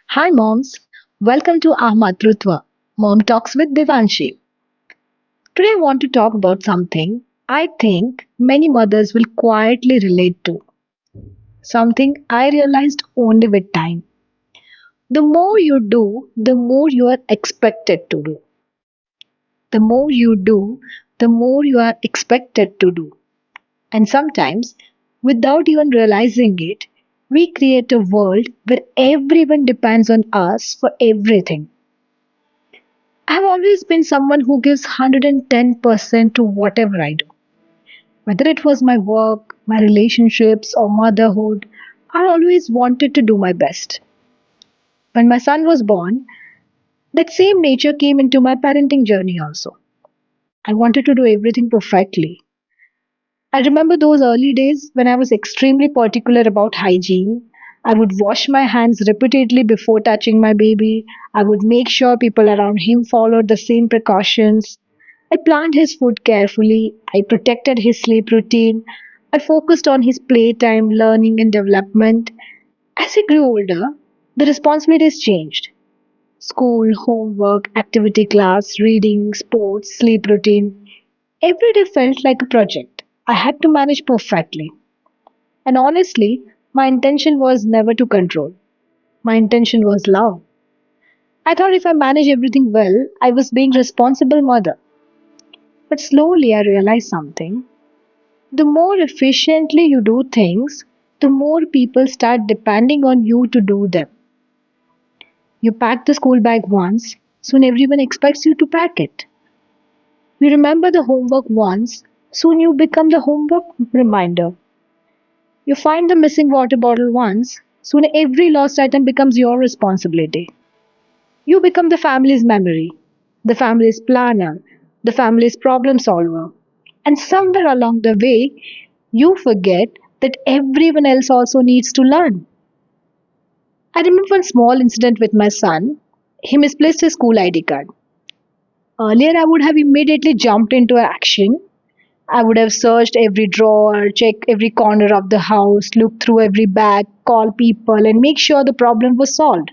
Hi, moms. Welcome to Ahmatrutva, Mom Talks with Devanshi. Today, I want to talk about something I think many mothers will quietly relate to. Something I realized only with time. The more you do, the more you are expected to do. The more you do, the more you are expected to do. And sometimes, without even realizing it, we create a world where everyone depends on us for everything. I've always been someone who gives 110% to whatever I do. Whether it was my work, my relationships, or motherhood, I always wanted to do my best. When my son was born, that same nature came into my parenting journey also. I wanted to do everything perfectly. I remember those early days when I was extremely particular about hygiene. I would wash my hands repeatedly before touching my baby. I would make sure people around him followed the same precautions. I planned his food carefully. I protected his sleep routine. I focused on his playtime, learning, and development. As he grew older, the responsibilities changed. School, homework, activity class, reading, sports, sleep routine. Every day felt like a project I had to manage perfectly. And honestly, my intention was never to control. My intention was love. I thought if I manage everything well, I was being responsible mother. But slowly I realized something. The more efficiently you do things, the more people start depending on you to do them. You pack the school bag once, soon everyone expects you to pack it. You remember the homework once, soon you become the homework reminder. You find the missing water bottle once, soon every lost item becomes your responsibility. You become the family's memory, the family's planner, the family's problem solver. And somewhere along the way, you forget that everyone else also needs to learn. I remember one small incident with my son. He misplaced his school ID card. Earlier, I would have immediately jumped into action. I would have searched every drawer, checked every corner of the house, looked through every bag, called people, and make sure the problem was solved.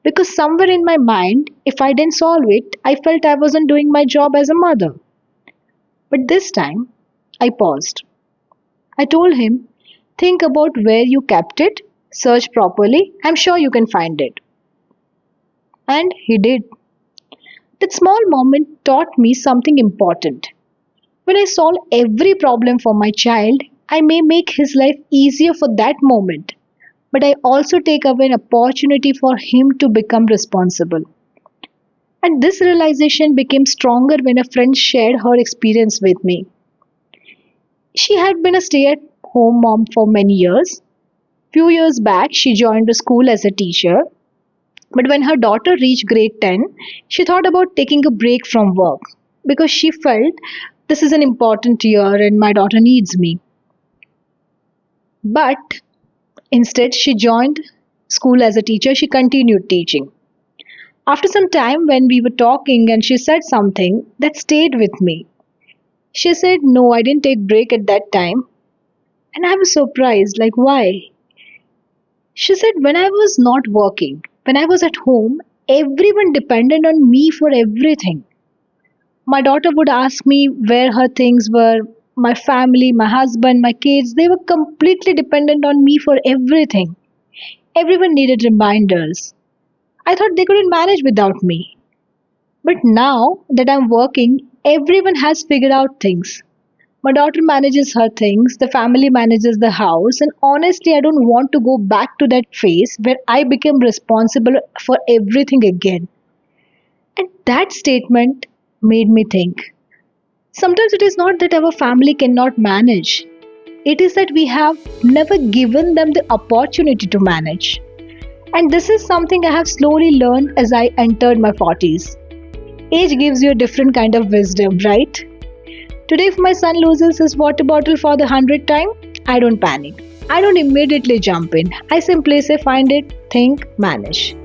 Because somewhere in my mind, if I didn't solve it, I felt I wasn't doing my job as a mother. But this time, I paused. I told him, think about where you kept it, search properly, I'm sure you can find it. And he did. That small moment taught me something important. When I solve every problem for my child, I may make his life easier for that moment, but I also take away an opportunity for him to become responsible. And this realization became stronger when a friend shared her experience with me. She had been a stay at home mom for many years. Few years back, she joined a school as a teacher. But when her daughter reached grade 10, she thought about taking a break from work because she felt this is an important year and my daughter needs me. But instead, she joined school as a teacher. She continued teaching. After some time, when we were talking, and she said something that stayed with me. She said, no, I didn't take break at that time. And I was surprised, like, why? She said, when I was not working, when I was at home, everyone depended on me for everything. My daughter would ask me where her things were, my family, my husband, my kids, they were completely dependent on me for everything. Everyone needed reminders. I thought they couldn't manage without me. But now that I'm working, everyone has figured out things. My daughter manages her things, the family manages the house, and honestly, I don't want to go back to that phase where I became responsible for everything again. And that statement made me think. Sometimes it is not that our family cannot manage, it is that we have never given them the opportunity to manage. And this is something I have slowly learned as I entered my 40s. Age gives you a different kind of wisdom, right? Today, if my son loses his water bottle for the 100th time, I don't panic. I don't immediately jump in. I simply say, find it, think, manage.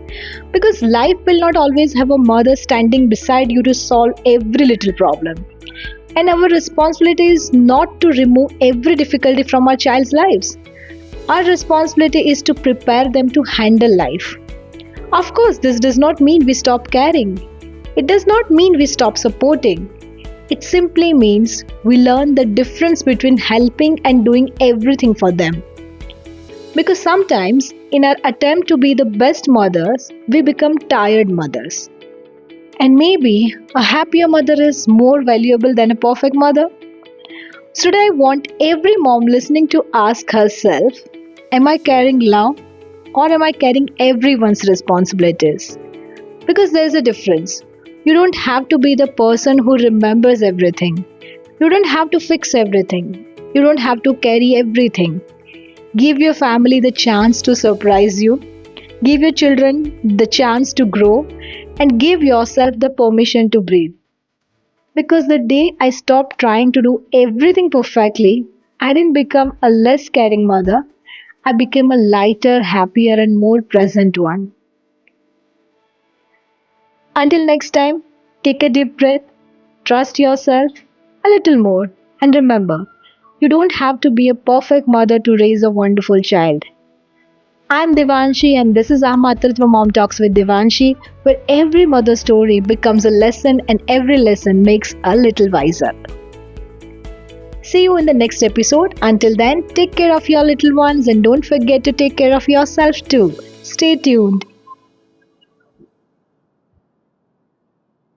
Because life will not always have a mother standing beside you to solve every little problem. And our responsibility is not to remove every difficulty from our child's lives. Our responsibility is to prepare them to handle life. Of course, this does not mean we stop caring. It does not mean we stop supporting. It simply means we learn the difference between helping and doing everything for them. Because sometimes, in our attempt to be the best mothers, we become tired mothers. And maybe a happier mother is more valuable than a perfect mother. So today, I want every mom listening to ask herself, am I carrying love or am I carrying everyone's responsibilities? Because there's a difference. You don't have to be the person who remembers everything. You don't have to fix everything. You don't have to carry everything. Give your family the chance to surprise you. Give your children the chance to grow and give yourself the permission to breathe. Because the day I stopped trying to do everything perfectly, I didn't become a less caring mother. I became a lighter, happier, and more present one. Until next time, take a deep breath, trust yourself a little more, and remember, you don't have to be a perfect mother to raise a wonderful child. I'm Devanshi, and this is our Matritva Mom Talks with Devanshi, where every mother story becomes a lesson and every lesson makes a little wiser. See you in the next episode. Until then, take care of your little ones and don't forget to take care of yourself too. Stay tuned.